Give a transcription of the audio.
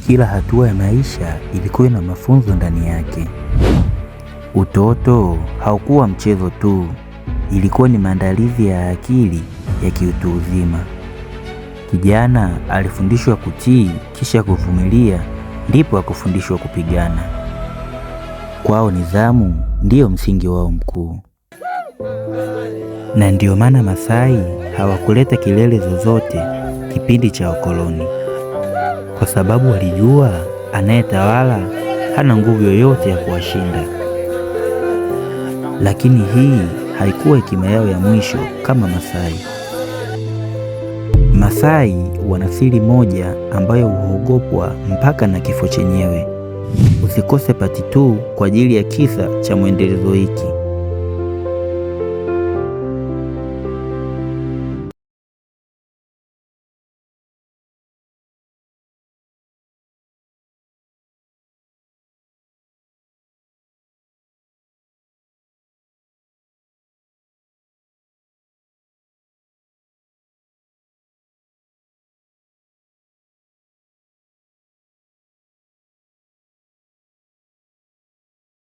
Kila hatua ya maisha ilikuwa na mafunzo ndani yake. Utoto haukuwa mchezo tu, ilikuwa ni maandalizi ya akili ya kiutu uzima. Kijana alifundishwa kutii, kisha kuvumilia, ndipo akafundishwa kupigana. Kwao nidhamu ndiyo msingi wao mkuu, na ndiyo maana Masai hawakuleta kelele zozote kipindi cha ukoloni, kwa sababu walijua anayetawala hana nguvu yoyote ya kuwashinda. Lakini hii haikuwa hekima yao ya mwisho kama Masai. Masai wana siri moja ambayo huogopwa mpaka na kifo chenyewe. Usikose pati 2 kwa ajili ya kisa cha mwendelezo hiki.